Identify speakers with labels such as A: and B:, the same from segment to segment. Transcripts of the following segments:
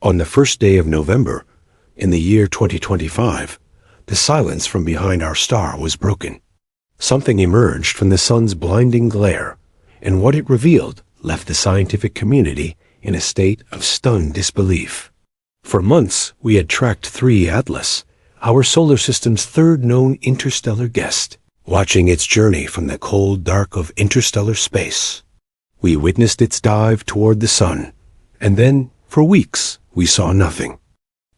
A: On the first day of November, in the year 2025, the silence from behind our star was broken. Something emerged from the sun's blinding glare, and what it revealed left the scientific community in a state of stunned disbelief. For months, we had tracked Threeey Atlas, our solar system's third known interstellar guest, watching its journey from the cold dark of interstellar space. We witnessed its dive toward the sun, and then, for weeks, we saw nothing.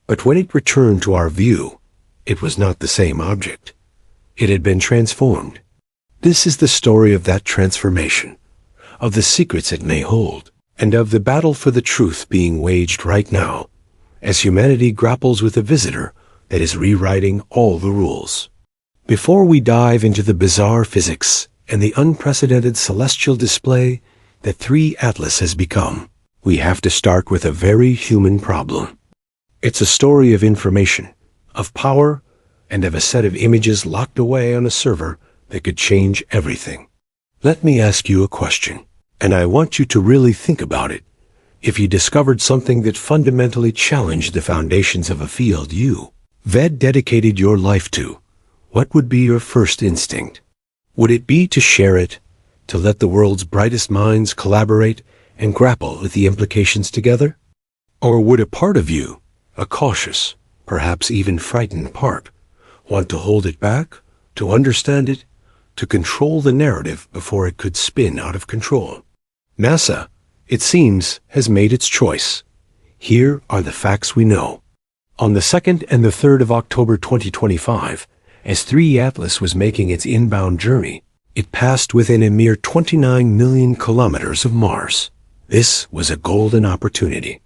A: But when it returned to our view, it was not the same object. It had been transformed. This is the story of that transformation, of the secrets it may hold, and of the battle for the truth being waged right now, as humanity grapples with a visitor that is rewriting all the rules. Before we dive into the bizarre physics and the unprecedented celestial display that Threeey Atlas has become, we have to start with a very human problem. It's a story of information, of power, and of a set of images locked away on a server that could change everything. Let me ask you a question, and I want you to really think about it. If you discovered something that fundamentally challenged the foundations of a field you, dedicated your life to, what would be your first instinct? Would it be to share it, to let the world's brightest minds collaborate and grapple with the implications together? Or would a part of you, a cautious, perhaps even frightened part, want to hold it back, to understand it, to control the narrative before it could spin out of control? NASA, it seems, has made its choice. Here are the facts we know. On the 2nd and the 3rd of October 2025, as Threeey Atlas was making its inbound journey, it passed within a mere 29 million kilometers of Mars. This was a golden opportunity.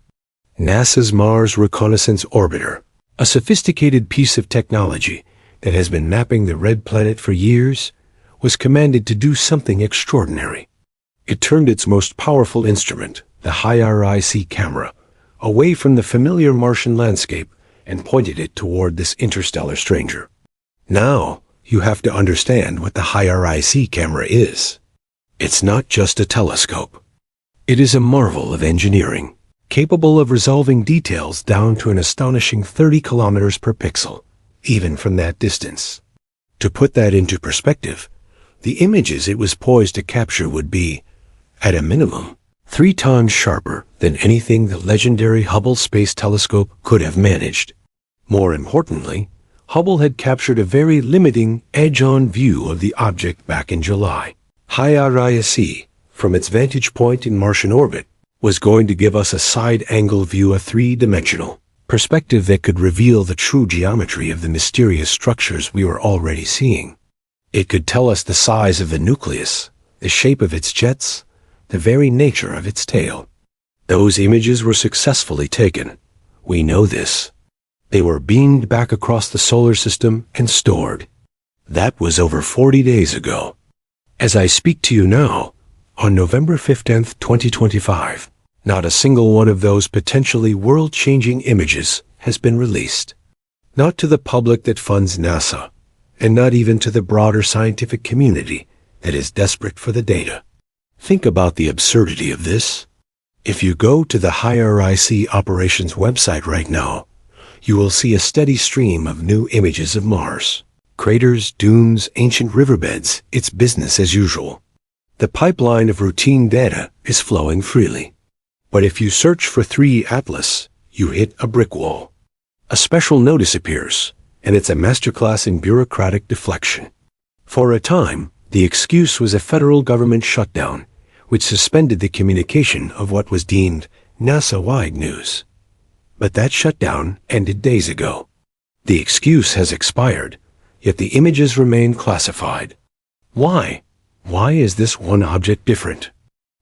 A: NASA's Mars Reconnaissance Orbiter, a sophisticated piece of technology that has been mapping the red planet for years, was commanded to do something extraordinary. It turned its most powerful instrument, the HIRIC camera, away from the familiar Martian landscape and pointed it toward this interstellar stranger. Now, you have to understand what the HIRIC camera is. It's not just a telescope. It is a marvel of engineering, capable of resolving details down to an astonishing 30 kilometers per pixel, even from that distance. To put that into perspective, the images it was poised to capture would be, at a minimum, 3 times sharper than anything the legendary Hubble Space Telescope could have managed. More importantly, Hubble had captured a very limiting edge-on view of the object back in July. HIRIC, from its vantage point in Martian orbit, was going to give us a side-angle view, a 3-dimensional perspective that could reveal the true geometry of the mysterious structures we were already seeing. It could tell us the size of the nucleus, the shape of its jets, the very nature of its tail. Those images were successfully taken. We know this. They were beamed back across the solar system and stored. That was over 40 days ago. As I speak to you now, on November 15th, 2025, not a single one of those potentially world-changing images has been released. Not to the public that funds NASA, and not even to the broader scientific community that is desperate for the data. Think about the absurdity of this. If you go to the HIRIC operations website right now, you will see a steady stream of new images of Mars. Craters, dunes, ancient riverbeds, it's business as usual. The pipeline of routine data is flowing freely. But if you search for Threeey Atlas, you hit a brick wall. A special notice appears, and it's a masterclass in bureaucratic deflection. For a time, the excuse was a federal government shutdown, which suspended the communication of what was deemed NASA-wide news. But that shutdown ended days ago. The excuse has expired, yet the images remain classified. Why? Why is this one object different?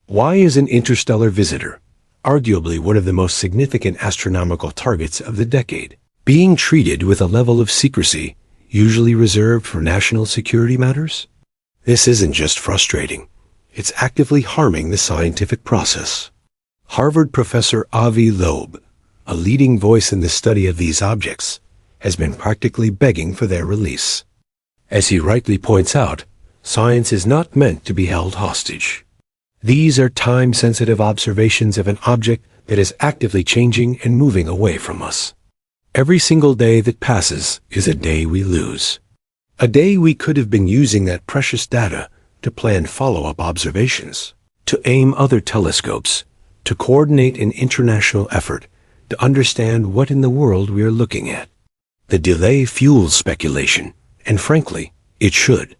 A: Why is an interstellar visitor, arguably one of the most significant astronomical targets of the decade, being treated with a level of secrecy usually reserved for national security matters? This isn't just frustrating. It's actively harming the scientific process. Harvard professor Avi Loeb, a leading voice in the study of these objects, has been practically begging for their release. As he rightly points out, science is not meant to be held hostage. These are time-sensitive observations of an object that is actively changing and moving away from us. Every single day that passes is a day we lose. A day we could have been using that precious data to plan follow-up observations, to aim other telescopes, to coordinate an international effort to understand what in the world we are looking at. The delay fuels speculation, and frankly, it should.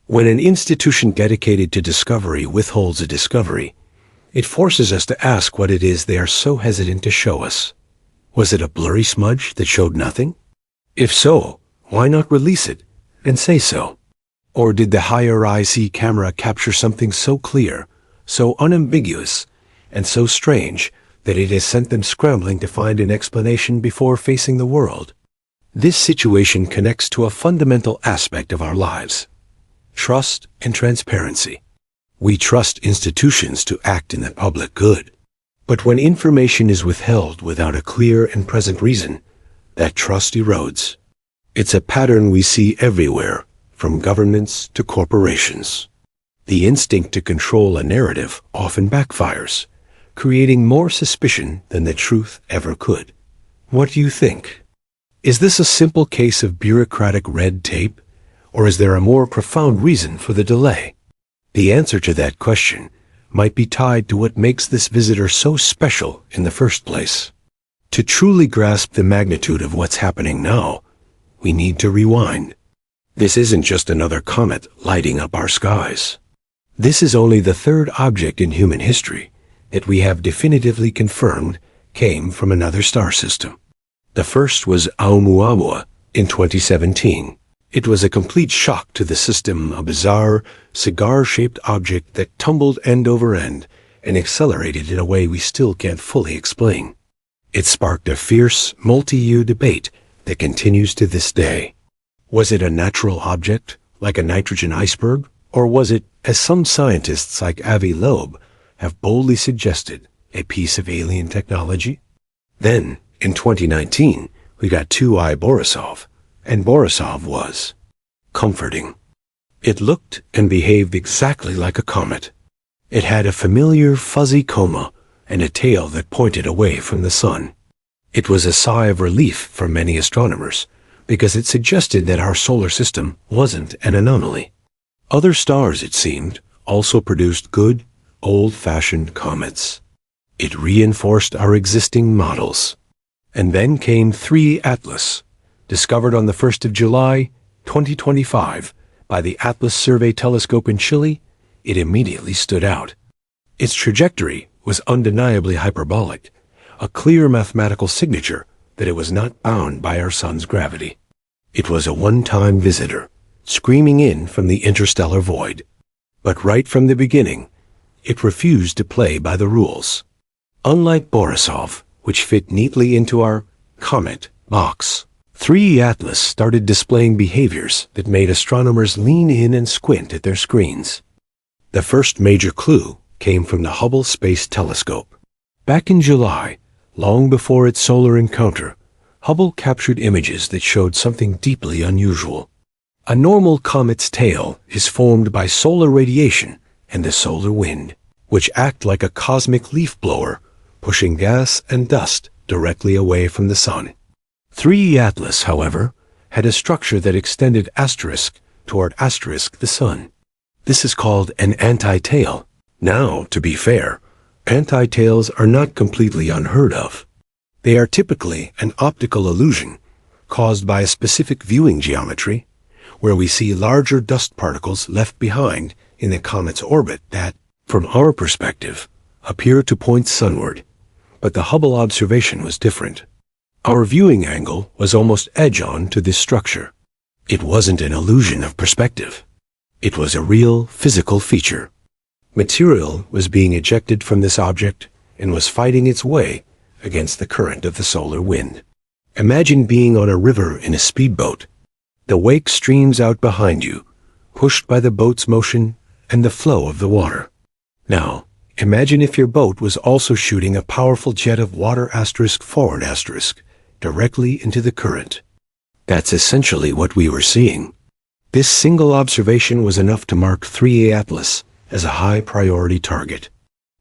A: When an institution dedicated to discovery withholds a discovery, it forces us to ask what it is they are so hesitant to show us. Was it a blurry smudge that showed nothing? If so, why not release it and say so? Or did the higher IC camera capture something so clear, so unambiguous, and so strange that it has sent them scrambling to find an explanation before facing the world? This situation connects to a fundamental aspect of our lives: trust and transparency. We trust institutions to act in the public good. But when information is withheld without a clear and present reason, that trust erodes. It's a pattern we see everywhere, from governments to corporations. The instinct to control a narrative often backfires, creating more suspicion than the truth ever could. What do you think? Is this a simple case of bureaucratic red tape, or is there a more profound reason for the delay? The answer to that question might be tied to what makes this visitor so special in the first place. To truly grasp the magnitude of what's happening now, we need to rewind. This isn't just another comet lighting up our skies. This is only the third object in human history that we have definitively confirmed came from another star system. The first was Oumuamua in 2017. It was a complete shock to the system, a bizarre, cigar-shaped object that tumbled end over end and accelerated in a way we still can't fully explain. It sparked a fierce, multi-year debate that continues to this day. Was it a natural object, like a nitrogen iceberg, or was it, as some scientists like Loeb have boldly suggested, a piece of alien technology? Then, in 2019, we got 2I Borisov, and Borisov was comforting. It looked and behaved exactly like a comet. It had a familiar fuzzy coma and a tail that pointed away from the sun. It was a sigh of relief for many astronomers, because it suggested that our solar system wasn't an anomaly. Other stars, it seemed, also produced good, old-fashioned comets. It reinforced our existing models. And then came Threeey Atlas, discovered on the 1st of July, 2025, by the Atlas Survey Telescope in Chile. It immediately stood out. Its trajectory was undeniably hyperbolic, a clear mathematical signature that it was not bound by our sun's gravity. It was a one-time visitor, screaming in from the interstellar void. But right from the beginning, it refused to play by the rules. Unlike Borisov, which fit neatly into our comet box, Threeey Atlas started displaying behaviors that made astronomers lean in and squint at their screens. The first major clue came from the Hubble Space Telescope. Back in July, long before its solar encounter, Hubble captured images that showed something deeply unusual. A normal comet's tail is formed by solar radiation and the solar wind, which act like a cosmic leaf blower, pushing gas and dust directly away from the sun. Threeey Atlas, however, had a structure that extended asterisk toward asterisk the sun. This is called an anti-tail. Now, to be fair, anti-tails are not completely unheard of. They are typically an optical illusion caused by a specific viewing geometry, where we see larger dust particles left behind in the comet's orbit that, from our perspective, appear to point sunward. But the Hubble observation was different. Our viewing angle was almost edge-on to this structure. It wasn't an illusion of perspective. It was a real physical feature. Material was being ejected from this object and was fighting its way against the current of the solar wind. Imagine being on a river in a speedboat. The wake streams out behind you, pushed by the boat's motion and the flow of the water. Now, imagine if your boat was also shooting a powerful jet of water asterisk forward asterisk directly into the current. That's essentially what we were seeing. This single observation was enough to mark Threeey Atlas as a high-priority target.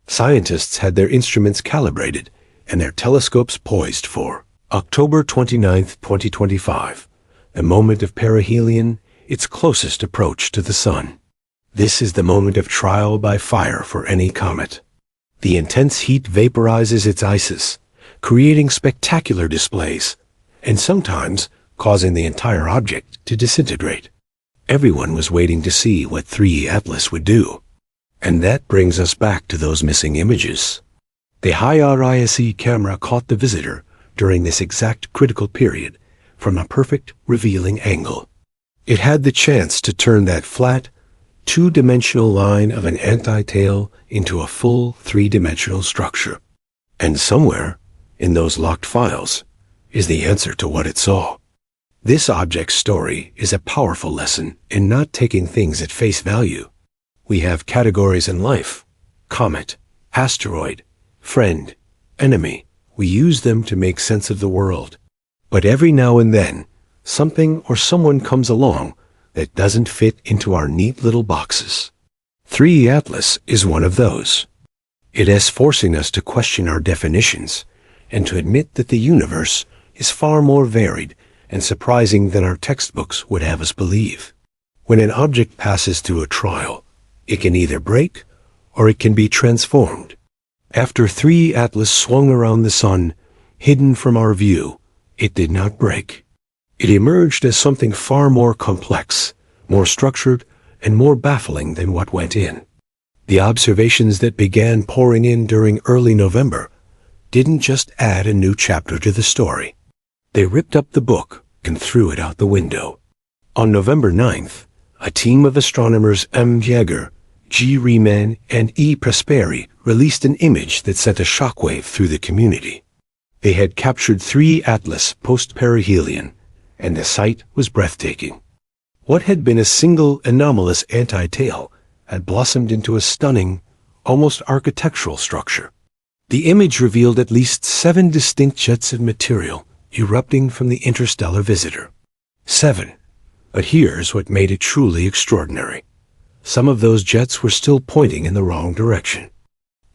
A: Scientists had their instruments calibrated and their telescopes poised for October 29th, 2025, a moment of perihelion, its closest approach to the Sun. This is the moment of trial by fire for any comet. The intense heat vaporizes its ices, creating spectacular displays, and sometimes causing the entire object to disintegrate. Everyone was waiting to see what Threeey Atlas would do. And that brings us back to those missing images. The high-RISE camera caught the visitor during this exact critical period from a perfect, revealing angle. It had the chance to turn that flat, two-dimensional line of an anti-tail into a full three-dimensional structure. And somewhere, in those locked files, is the answer to what it saw. This object's story is a powerful lesson in not taking things at face value. We have categories in life: comet, asteroid, friend, enemy. We use them to make sense of the world. But every now and then, something or someone comes along that doesn't fit into our neat little boxes. Threeey Atlas is one of those. It is forcing us to question our definitions and to admit that the universe is far more varied and surprising than our textbooks would have us believe. When an object passes through a trial, it can either break or it can be transformed. After Threeey Atlas swung around the Sun, hidden from our view, it did not break. It emerged as something far more complex, more structured, and more baffling than what went in. The observations that began pouring in during early November didn't just add a new chapter to the story. They ripped up the book and threw it out the window. On November 9th, a team of astronomers M. Jaeger, G. Riemann, and E. Prosperi released an image that sent a shockwave through the community. They had captured Threeey Atlas post-perihelion, and the sight was breathtaking. What had been a single anomalous anti-tail had blossomed into a stunning, almost architectural structure. The image revealed at least 7 distinct jets of material erupting from the interstellar visitor. 7. But here's what made it truly extraordinary. Some of those jets were still pointing in the wrong direction.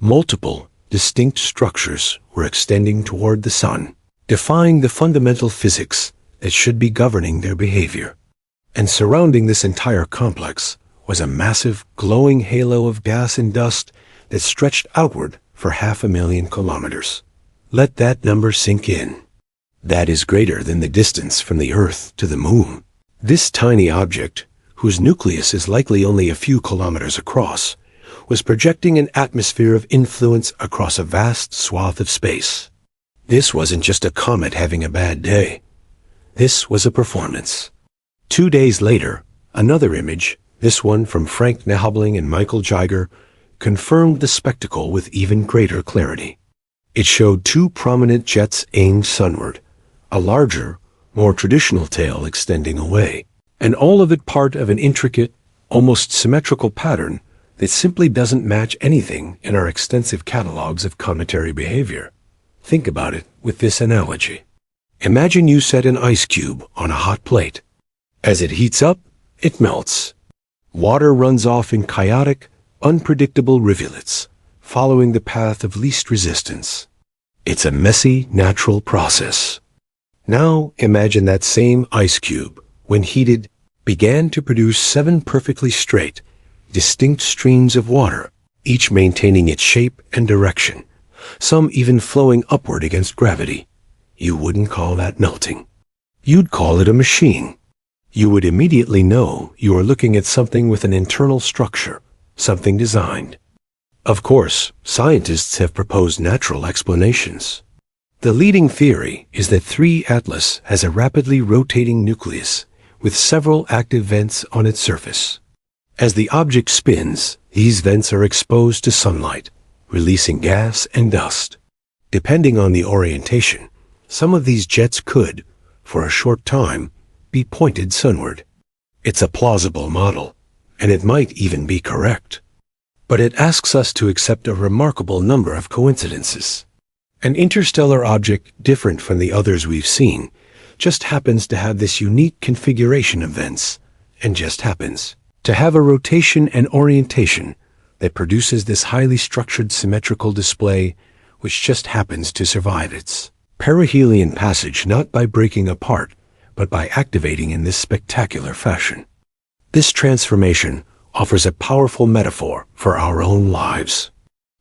A: Multiple, distinct structures were extending toward the Sun, defying the fundamental physics that should be governing their behavior. And surrounding this entire complex was a massive, glowing halo of gas and dust that stretched outward for 500,000 kilometers. Let that number sink in. That is greater than the distance from the Earth to the Moon. This tiny object, whose nucleus is likely only a few kilometers across, was projecting an atmosphere of influence across a vast swath of space. This wasn't just a comet having a bad day. This was a performance. 2 days later, another image, this one from Frank Nehabling and Michael Geiger, confirmed the spectacle with even greater clarity. It showed 2 prominent jets aimed sunward, a larger, more traditional tail extending away, and all of it part of an intricate, almost symmetrical pattern that simply doesn't match anything in our extensive catalogs of cometary behavior. Think about it with this analogy. Imagine you set an ice cube on a hot plate. As it heats up, it melts. Water runs off in chaotic, unpredictable rivulets, following the path of least resistance. It's a messy, natural process. Now imagine that same ice cube, when heated, began to produce 7 perfectly straight, distinct streams of water, each maintaining its shape and direction, some even flowing upward against gravity. You wouldn't call that melting. You'd call it a machine. You would immediately know you are looking at something with an internal structure, something designed. Of course, scientists have proposed natural explanations. The leading theory is that Threeey Atlas has a rapidly rotating nucleus with several active vents on its surface. As the object spins, these vents are exposed to sunlight, releasing gas and dust. Depending on the orientation, some of these jets could, for a short time, be pointed sunward. It's a plausible model, and it might even be correct. But it asks us to accept a remarkable number of coincidences. An interstellar object different from the others we've seen just happens to have this unique configuration of vents, and just happens to have a rotation and orientation that produces this highly structured symmetrical display which just happens to survive its perihelion passage not by breaking apart, but by activating in this spectacular fashion. This transformation offers a powerful metaphor for our own lives.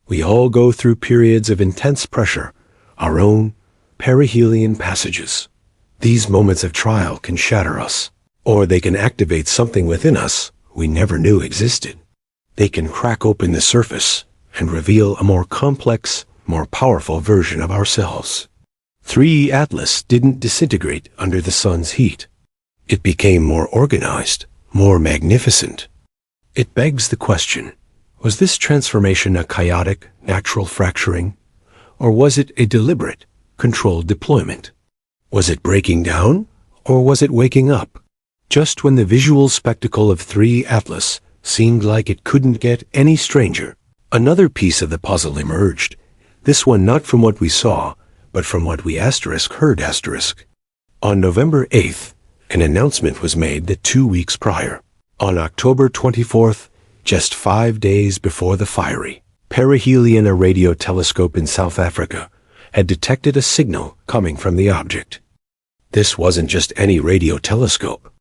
A: We all go through periods of intense pressure, our own perihelion passages. These moments of trial can shatter us, or they can activate something within us we never knew existed. They can crack open the surface and reveal a more complex, more powerful version of ourselves. Threeey Atlas didn't disintegrate under the sun's heat. It became more organized, more magnificent. It begs the question, was this transformation a chaotic, natural fracturing, or was it a deliberate, controlled deployment? Was it breaking down, or was it waking up? Just when the visual spectacle of Threeey Atlas seemed like it couldn't get any stranger, another piece of the puzzle emerged, this one not from what we saw, but from what we heard. On November 8th, an announcement was made that 2 weeks prior, on October 24th, just 5 days before the fiery perihelion, a radio telescope in South Africa had detected a signal coming from the object. This wasn't just any radio telescope.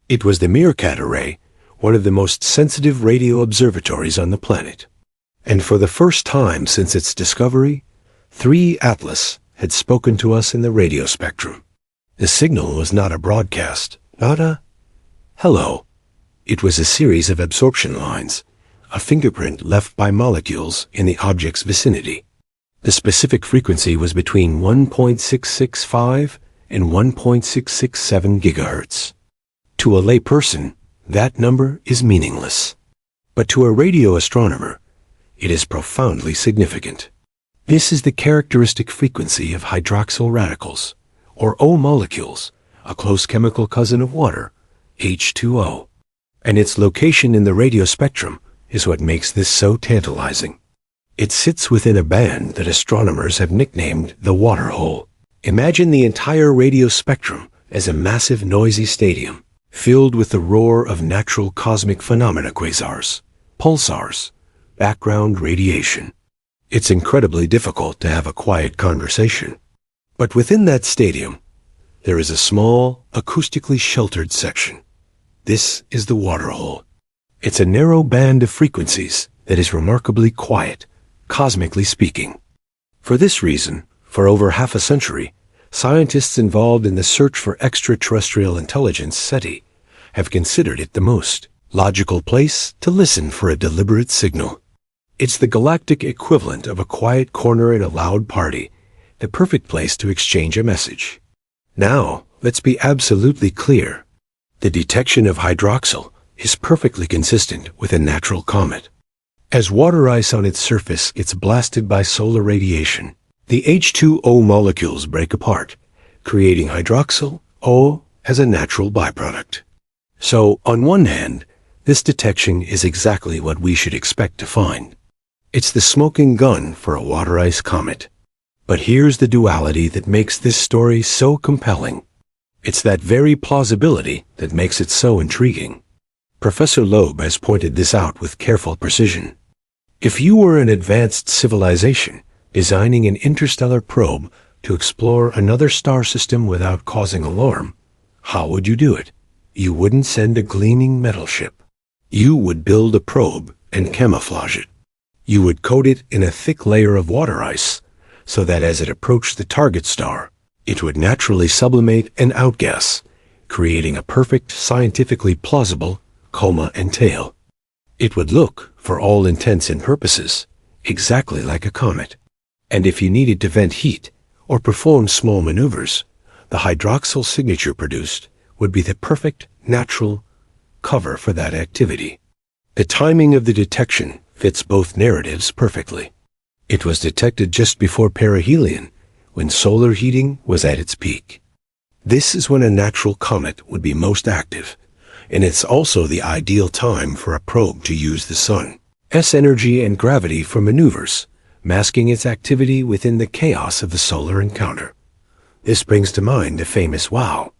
A: It was the Meerkat Array, one of the most sensitive radio observatories on the planet. And for the first time since its discovery, Threeey Atlas had spoken to us in the radio spectrum. The signal was not a broadcast, not a hello. It was a series of absorption lines, a fingerprint left by molecules in the object's vicinity. The specific frequency was between 1.665 and 1.667 gigahertz. To a layperson, that number is meaningless. But to a radio astronomer, it is profoundly significant. This is the characteristic frequency of hydroxyl radicals, or O molecules, a close chemical cousin of water, H2O. And its location in the radio spectrum is what makes this so tantalizing. It sits within a band that astronomers have nicknamed the water hole. Imagine the entire radio spectrum as a massive noisy stadium, filled with the roar of natural cosmic phenomena, quasars, pulsars, background radiation. It's incredibly difficult to have a quiet conversation. But within that stadium, there is a small, acoustically sheltered section. This is the water hole. It's a narrow band of frequencies that is remarkably quiet, cosmically speaking. For this reason, for over half a century, scientists involved in the search for extraterrestrial intelligence, SETI, have considered it the most logical place to listen for a deliberate signal. It's the galactic equivalent of a quiet corner at a loud party, the perfect place to exchange a message. Now, let's be absolutely clear. The detection of hydroxyl is perfectly consistent with a natural comet. As water ice on its surface gets blasted by solar radiation, the H2O molecules break apart, creating hydroxyl O as a natural byproduct. So, on one hand, this detection is exactly what we should expect to find. It's the smoking gun for a water ice comet. But here's the duality that makes this story so compelling. It's that very plausibility that makes it so intriguing. Professor Loeb has pointed this out with careful precision. If you were an advanced civilization designing an interstellar probe to explore another star system without causing alarm, how would you do it? You wouldn't send a gleaming metal ship. You would build a probe and camouflage it. You would coat it in a thick layer of water ice so that as it approached the target star, it would naturally sublimate and outgas, creating a perfect, scientifically plausible coma and tail. It would look, for all intents and purposes, exactly like a comet. And if you needed to vent heat or perform small maneuvers, the hydroxyl signature produced would be the perfect, natural cover for that activity. The timing of the detection fits both narratives perfectly. It was detected just before perihelion, when solar heating was at its peak. This is when a natural comet would be most active, and it's also the ideal time for a probe to use the sun's energy and gravity for maneuvers, masking its activity within the chaos of the solar encounter. This brings to mind the famous WOW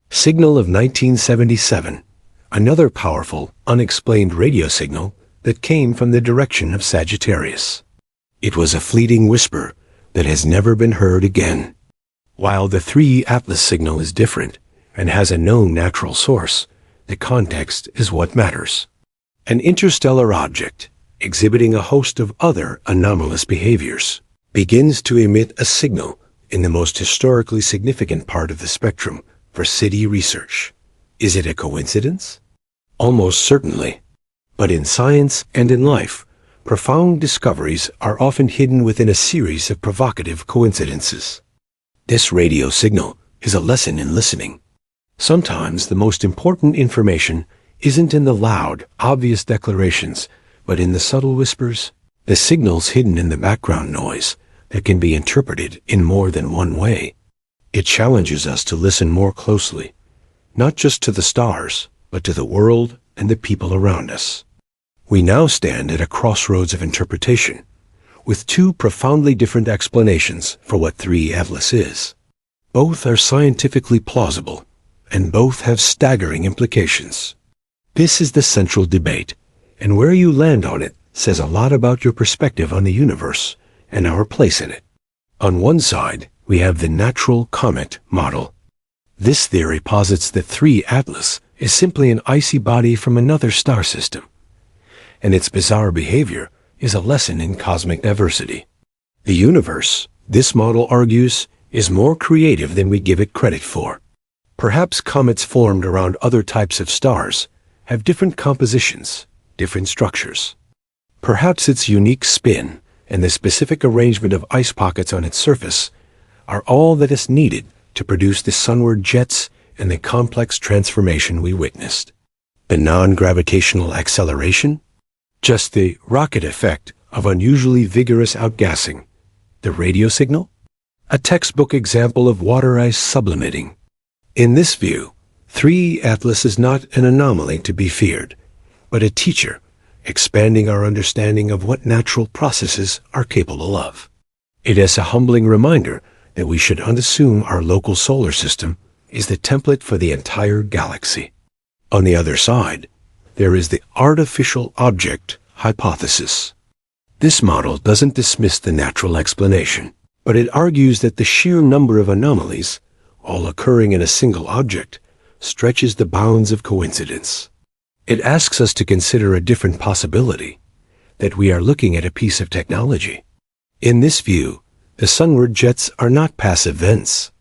A: signal of 1977, another powerful, unexplained radio signal that came from the direction of Sagittarius. It was a fleeting whisper that has never been heard again. While the Threeey Atlas signal is different and has a known natural source, the context is what matters. An interstellar object, exhibiting a host of other anomalous behaviors, begins to emit a signal in the most historically significant part of the spectrum for city research. Is it a coincidence? Almost certainly. But in science and in life, profound discoveries are often hidden within a series of provocative coincidences. This radio signal is a lesson in listening. Sometimes the most important information isn't in the loud, obvious declarations, but in the subtle whispers, the signals hidden in the background noise that can be interpreted in more than one way. It challenges us to listen more closely, not just to the stars, but to the world and the people around us. We now stand at a crossroads of interpretation, with two profoundly different explanations for what Threeey Atlas is. Both are scientifically plausible, and both have staggering implications. This is the central debate, and where you land on it says a lot about your perspective on the universe and our place in it. On one side, we have the natural comet model. This theory posits that Threeey Atlas is simply an icy body from another star system, and its bizarre behavior is a lesson in cosmic diversity. The universe, this model argues, is more creative than we give it credit for. Perhaps comets formed around other types of stars have different compositions, different structures. Perhaps its unique spin and the specific arrangement of ice pockets on its surface are all that is needed to produce the sunward jets and the complex transformation we witnessed. The non-gravitational acceleration? Just the rocket effect of unusually vigorous outgassing. The radio signal? A textbook example of water ice sublimating. In this view, Threeey Atlas is not an anomaly to be feared, but a teacher, expanding our understanding of what natural processes are capable of. It is a humbling reminder that we should unassume our local solar system is the template for the entire galaxy. On the other side, there is the artificial object hypothesis. This model doesn't dismiss the natural explanation, but it argues that the sheer number of anomalies, all occurring in a single object, stretches the bounds of coincidence. It asks us to consider a different possibility, that we are looking at a piece of technology. In this view, the sunward jets are not passive vents.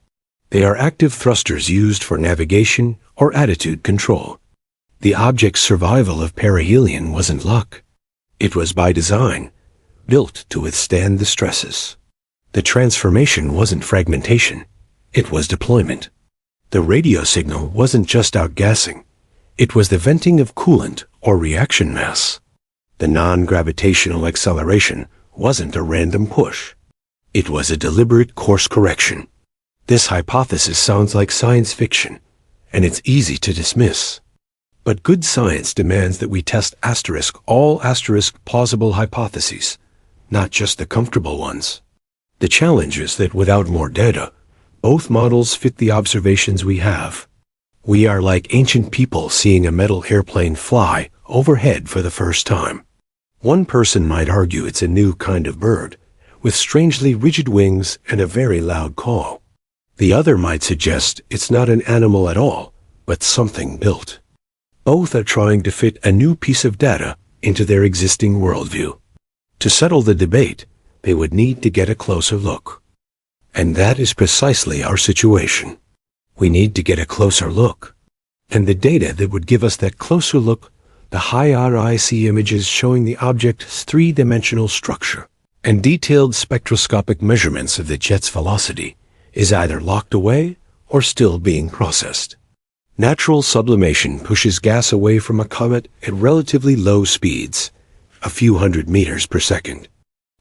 A: They are active thrusters used for navigation or attitude control. The object's survival of perihelion wasn't luck. It was by design, built to withstand the stresses. The transformation wasn't fragmentation. It was deployment. The radio signal wasn't just outgassing. It was the venting of coolant or reaction mass. The non-gravitational acceleration wasn't a random push. It was a deliberate course correction. This hypothesis sounds like science fiction, and it's easy to dismiss. But good science demands that we test all plausible hypotheses, not just the comfortable ones. The challenge is that without more data, both models fit the observations we have. We are like ancient people seeing a metal airplane fly overhead for the first time. One person might argue it's a new kind of bird, with strangely rigid wings and a very loud call. The other might suggest it's not an animal at all, but something built. Both are trying to fit a new piece of data into their existing worldview. To settle the debate, they would need to get a closer look. And that is precisely our situation. We need to get a closer look. And the data that would give us that closer look, the high-RIC images showing the object's three-dimensional structure, and detailed spectroscopic measurements of the jet's velocity, is either locked away or still being processed. Natural sublimation pushes gas away from a comet at relatively low speeds, a few hundred meters per second.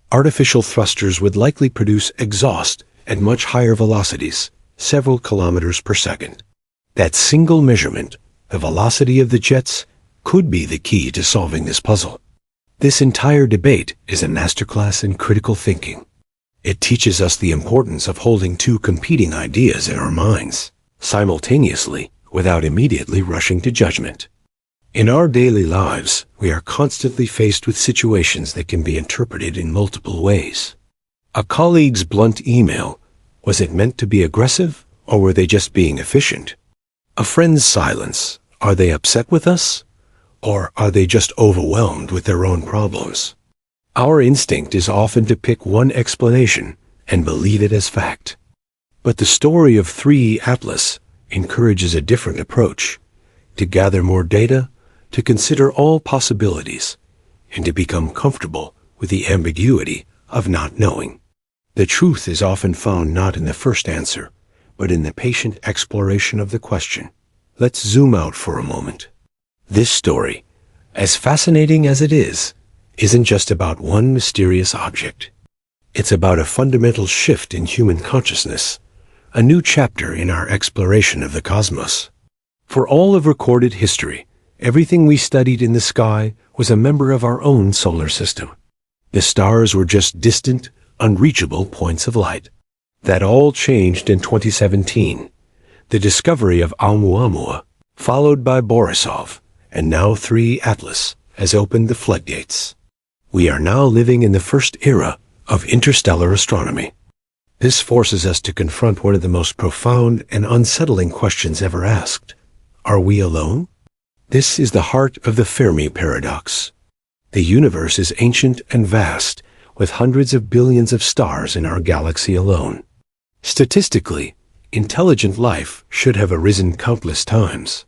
A: Artificial thrusters would likely produce exhaust at much higher velocities, several kilometers per second. That single measurement, the velocity of the jets, could be the key to solving this puzzle. This entire debate is a masterclass in critical thinking. It teaches us the importance of holding two competing ideas in our minds, simultaneously, without immediately rushing to judgment. In our daily lives, we are constantly faced with situations that can be interpreted in multiple ways. A colleague's blunt email, was it meant to be aggressive, or were they just being efficient? A friend's silence, are they upset with us? Or are they just overwhelmed with their own problems? Our instinct is often to pick one explanation and believe it as fact. But the story of Threeey Atlas encourages a different approach, to gather more data, to consider all possibilities, and to become comfortable with the ambiguity of not knowing. The truth is often found not in the first answer, but in the patient exploration of the question. Let's zoom out for a moment. This story, as fascinating as it is, isn't just about one mysterious object. It's about a fundamental shift in human consciousness, a new chapter in our exploration of the cosmos. For all of recorded history, everything we studied in the sky was a member of our own solar system. The stars were just distant, unreachable points of light. That all changed in 2017. The discovery of Oumuamua, followed by Borisov, and now Threeey Atlas, has opened the floodgates. We are now living in the first era of interstellar astronomy. This forces us to confront one of the most profound and unsettling questions ever asked. Are we alone? This is the heart of the Fermi paradox. The universe is ancient and vast, with hundreds of billions of stars in our galaxy alone. Statistically, intelligent life should have arisen countless times.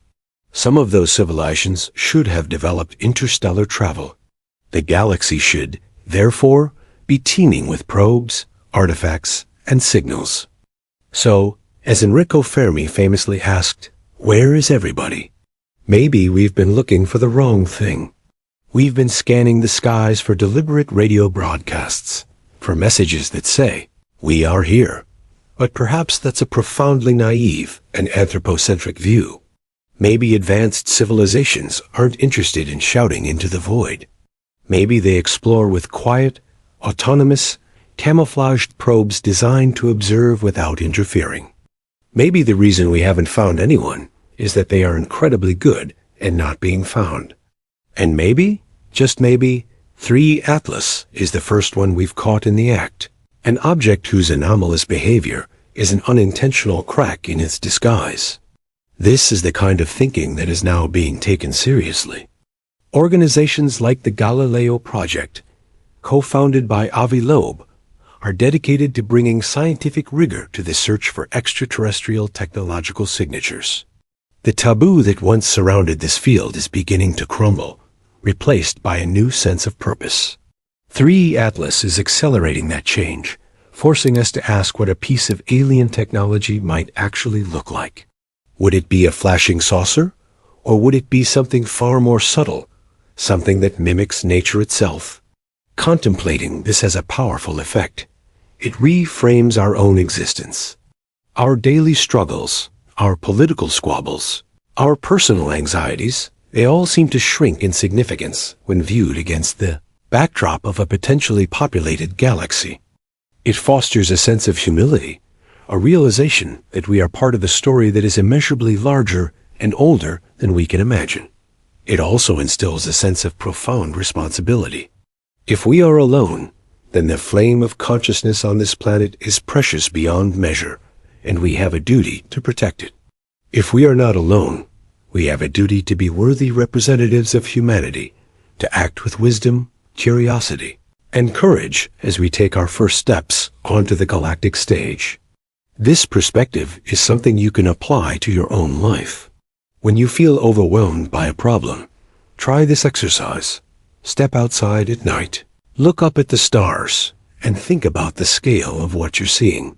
A: Some of those civilizations should have developed interstellar travel. The galaxy should, therefore, be teeming with probes, artifacts, and signals. So, as Enrico Fermi famously asked, where is everybody? Maybe we've been looking for the wrong thing. We've been scanning the skies for deliberate radio broadcasts, for messages that say, we are here. But perhaps that's a profoundly naive and anthropocentric view. Maybe advanced civilizations aren't interested in shouting into the void. Maybe they explore with quiet, autonomous, camouflaged probes designed to observe without interfering. Maybe the reason we haven't found anyone is that they are incredibly good at not being found. And maybe, just maybe, Threeey Atlas is the first one we've caught in the act. An object whose anomalous behavior is an unintentional crack in its disguise. This is the kind of thinking that is now being taken seriously. Organizations like the Galileo Project, co-founded by Avi Loeb, are dedicated to bringing scientific rigor to the search for extraterrestrial technological signatures. The taboo that once surrounded this field is beginning to crumble, replaced by a new sense of purpose. Threeey Atlas is accelerating that change, forcing us to ask what a piece of alien technology might actually look like. Would it be a flashing saucer? Or would it be something far more subtle, something that mimics nature itself? Contemplating this has a powerful effect. It reframes our own existence. Our daily struggles, our political squabbles, our personal anxieties, they all seem to shrink in significance when viewed against the backdrop of a potentially populated galaxy. It fosters a sense of humility, a realization that we are part of a story that is immeasurably larger and older than we can imagine. It also instills a sense of profound responsibility. If we are alone, then the flame of consciousness on this planet is precious beyond measure, and we have a duty to protect it. If we are not alone, we have a duty to be worthy representatives of humanity, to act with wisdom, curiosity, and courage as we take our first steps onto the galactic stage. This perspective is something you can apply to your own life. When you feel overwhelmed by a problem, try this exercise. Step outside at night, look up at the stars, and think about the scale of what you're seeing.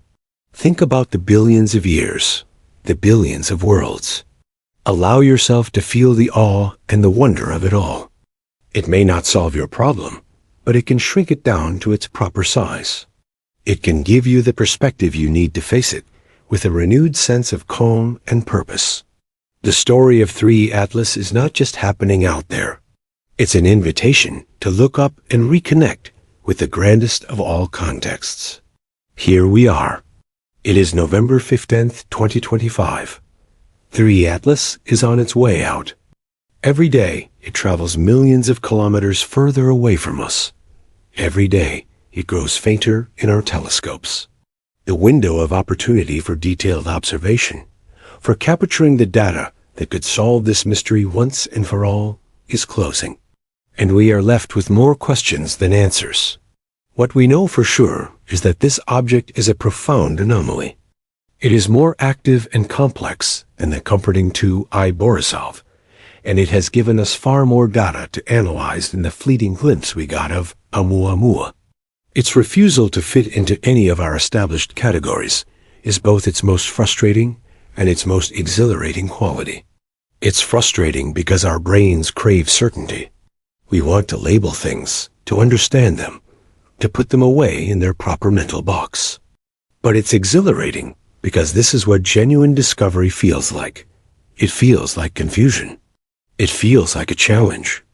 A: Think about the billions of years, the billions of worlds. Allow yourself to feel the awe and the wonder of it all. It may not solve your problem, but it can shrink it down to its proper size. It can give you the perspective you need to face it with a renewed sense of calm and purpose. The story of Threeey Atlas is not just happening out there. It's an invitation to look up and reconnect with the grandest of all contexts. Here we are. It is November 15th, 2025. Threeey Atlas is on its way out. Every day, it travels millions of kilometers further away from us. Every day, it grows fainter in our telescopes. The window of opportunity for detailed observation, for capturing the data that could solve this mystery once and for all, is closing. And we are left with more questions than answers. What we know for sure is that this object is a profound anomaly. It is more active and complex than the comforting 2I Borisov, and it has given us far more data to analyze than the fleeting glimpse we got of Oumuamua. Its refusal to fit into any of our established categories is both its most frustrating and its most exhilarating quality. It's frustrating because our brains crave certainty. We want to label things, to understand them, to put them away in their proper mental box. But it's exhilarating because this is what genuine discovery feels like. It feels like confusion. It feels like a challenge.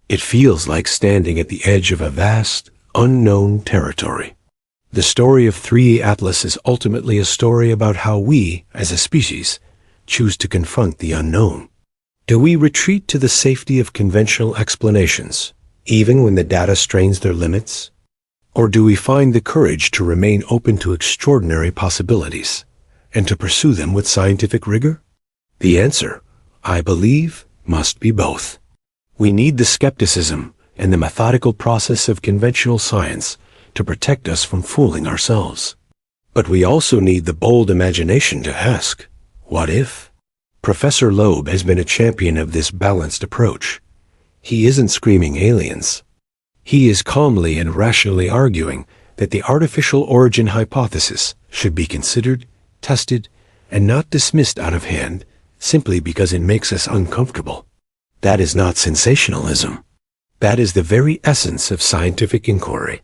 A: It feels like standing at the edge of a vast, unknown territory. The story of Threeey Atlas is ultimately a story about how we, as a species, choose to confront the unknown. Do we retreat to the safety of conventional explanations, even when the data strains their limits? Or do we find the courage to remain open to extraordinary possibilities, and to pursue them with scientific rigor? The answer, I believe, must be both. We need the skepticism and the methodical process of conventional science to protect us from fooling ourselves. But we also need the bold imagination to ask, what if? Professor Loeb has been a champion of this balanced approach. He isn't screaming aliens. He is calmly and rationally arguing that the artificial origin hypothesis should be considered, tested, and not dismissed out of hand simply because it makes us uncomfortable. That is not sensationalism. That is the very essence of scientific inquiry.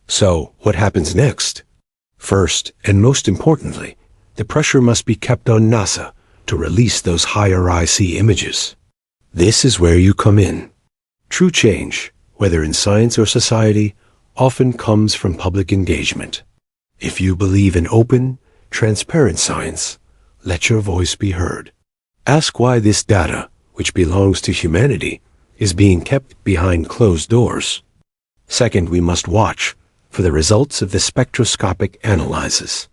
A: So, what happens next? First, and most importantly, the pressure must be kept on NASA to release those higher IC images. This is where you come in. True change, whether in science or society, often comes from public engagement. If you believe in open, transparent science, let your voice be heard. Ask why this data, which belongs to humanity, is being kept behind closed doors. Second, we must watch for the results of the spectroscopic analyses.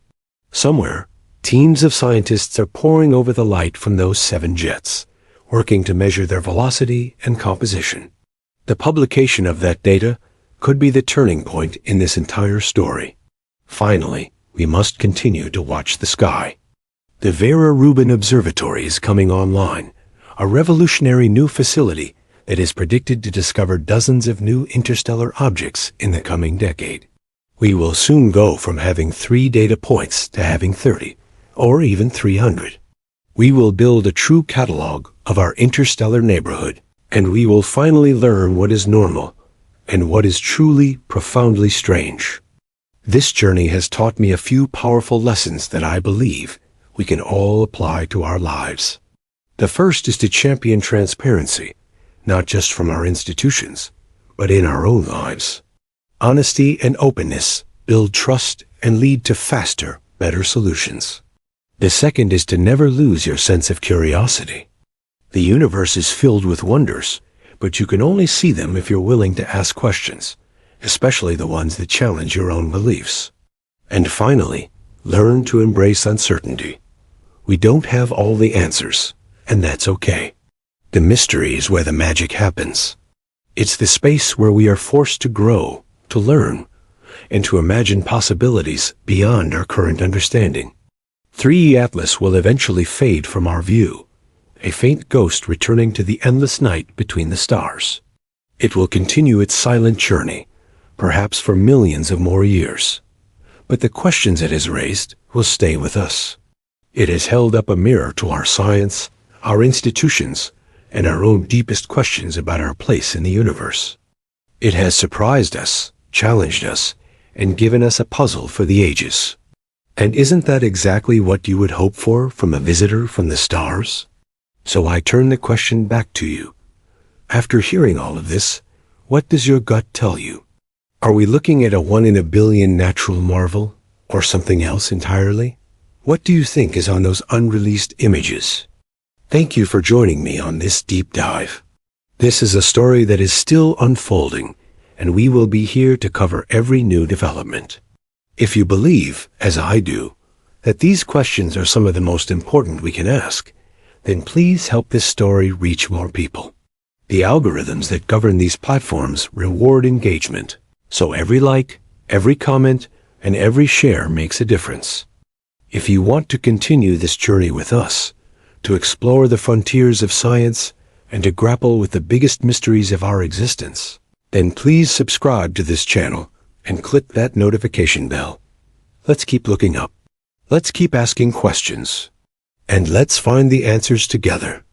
A: Somewhere, teams of scientists are poring over the light from those 7 jets, working to measure their velocity and composition. The publication of that data could be the turning point in this entire story. Finally, we must continue to watch the sky. The Vera Rubin Observatory is coming online, a revolutionary new facility that is predicted to discover dozens of new interstellar objects in the coming decade. We will soon go from having 3 data points to having 30, or even 300. We will build a true catalog of our interstellar neighborhood, and we will finally learn what is normal and what is truly profoundly strange. This journey has taught me a few powerful lessons that I believe we can all apply to our lives. The first is to champion transparency, not just from our institutions, but in our own lives. Honesty and openness build trust and lead to faster, better solutions. The second is to never lose your sense of curiosity. The universe is filled with wonders, but you can only see them if you're willing to ask questions, especially the ones that challenge your own beliefs. And finally, learn to embrace uncertainty. We don't have all the answers, and that's okay. The mystery is where the magic happens. It's the space where we are forced to grow, to learn, and to imagine possibilities beyond our current understanding. Threeey Atlas will eventually fade from our view, a faint ghost returning to the endless night between the stars. It will continue its silent journey, perhaps for millions of more years. But the questions it has raised will stay with us. It has held up a mirror to our science, our institutions, and our own deepest questions about our place in the universe. It has surprised us, challenged us, and given us a puzzle for the ages. And isn't that exactly what you would hope for from a visitor from the stars? So I turn the question back to you. After hearing all of this, what does your gut tell you? Are we looking at a 1 in a billion natural marvel, or something else entirely? What do you think is on those unreleased images? Thank you for joining me on this deep dive. This is a story that is still unfolding, and we will be here to cover every new development. If you believe, as I do, that these questions are some of the most important we can ask, then please help this story reach more people. The algorithms that govern these platforms reward engagement, so every like, every comment, and every share makes a difference. If you want to continue this journey with us, to explore the frontiers of science, and to grapple with the biggest mysteries of our existence, then please subscribe to this channel and click that notification bell. Let's keep looking up. Let's keep asking questions. And let's find the answers together.